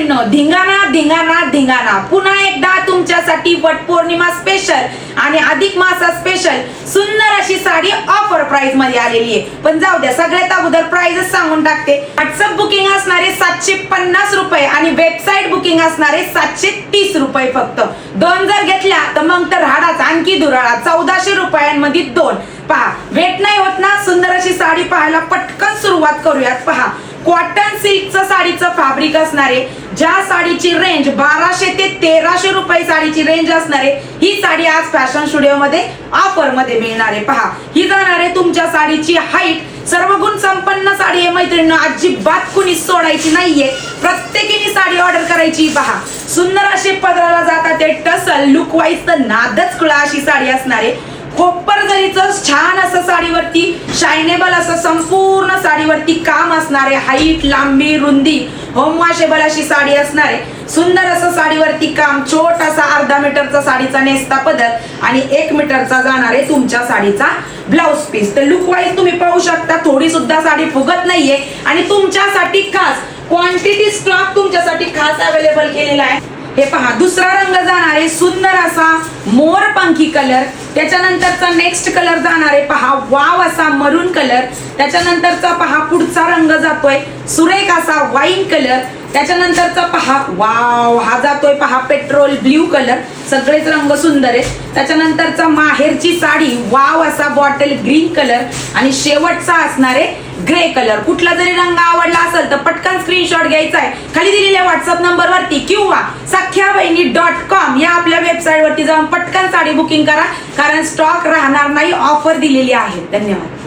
मैत्रिणींनो, धिंगाणा धिंगाणा धिंगाणा पुन्हा एकदा तुमच्यासाठी वटपौर्णिमा स्पेशल आणि अधिक मासा स्पेशल सुंदर अशी साडी ऑफर प्राइस मध्ये आलेली आहे. पण जाऊ द्या, सगळ्यात अगोदर प्राइस सांगून टाकते. व्हॉट्सअप बुकिंग असणारे 750 रुपये आणि वेबसाईट बुकिंग असणारे 730 रुपये फक्त. दोन जर घेतल्या तर मग तर हाडाच आणखी दुराळा 1400 रुपयांमध्ये दोन. पहा, वेट नाही होत ना. सुंदर अशी साडी पाहायला पटकन सुरुवात करूयात. पहा, कॉटन सिल्कचं साडीचं फॅब्रिक असणारे, ज्या साडीची रेंज 1200 ते 1300 रुपये साडीची रेंज असणारे, ही साडी आज फॅशन स्टुडिओ मध्ये ऑफर मध्ये मिळणार आहे. पहा, ही जाणार आहे तुमच्या साडीची हाईट. सर्व गुण संपन्न साडी आहे मैत्रिणींनो, अजिबात कुणी सोडायची नाहीये. प्रत्येकीने साडी ऑर्डर करायची. पहा, सुंदर असे पदराला जातात ते टसल, लुक वाईज तर नादच खुळा अशी साडी असणार आहे. कोपर जरीचं छान असं साडीवरती शायनेबल असं संपूर्ण साडीवरती काम असणारे, हाईट लांबी रुंदी होम वॉशेबल अशी साडी असणारे. सुंदर असं साडीवरती काम, छोटासा अर्धा मीटरचा साडीचा नेसता पदर आणि 1 मीटरचा जाणार आहे तुमच्या साडीचा ब्लाउज पीस. तर लुक वाईज तुम्ही पाहू शकता, थोडी सुद्धा साडी फुगत नाहीये आणि तुमच्यासाठी खास क्वांटिटी स्टॉक तुमच्यासाठी खास अवेलेबल केलेला आहे. हे पहा, दुसरा रंग जाणार आहे सुंदर असा मोरपंखी कलर. त्याच्यानंतरचा नेक्स्ट कलर जाणार आहे पहा वाव असा मरून कलर. त्याच्यानंतरचा पहा पुढचा रंग जातोय सुरेख असा वाईन कलर. त्याच्यानंतरचा पहा वाव हा जातोय पहा पेट्रोल ब्ल्यू कलर. सगळेच रंग सुंदर आहेत. त्याच्यानंतरचा माहेरची साडी वाव असा बॉटल ग्रीन कलर आणि शेवटचा असणारे ग्रे कलर. कुठला जरी रंग आवडला असेल तर पटकन स्क्रीनशॉट घ्यायचा आहे खाली दिलेल्या व्हॉट्सअप नंबर वरती किंवा sakhyavahini.com या आपल्या वेबसाईट वरती जाऊन पटकन साडी बुकिंग करा, कारण स्टॉक राहणार नाही. ऑफर दिलेली आहे. धन्यवाद.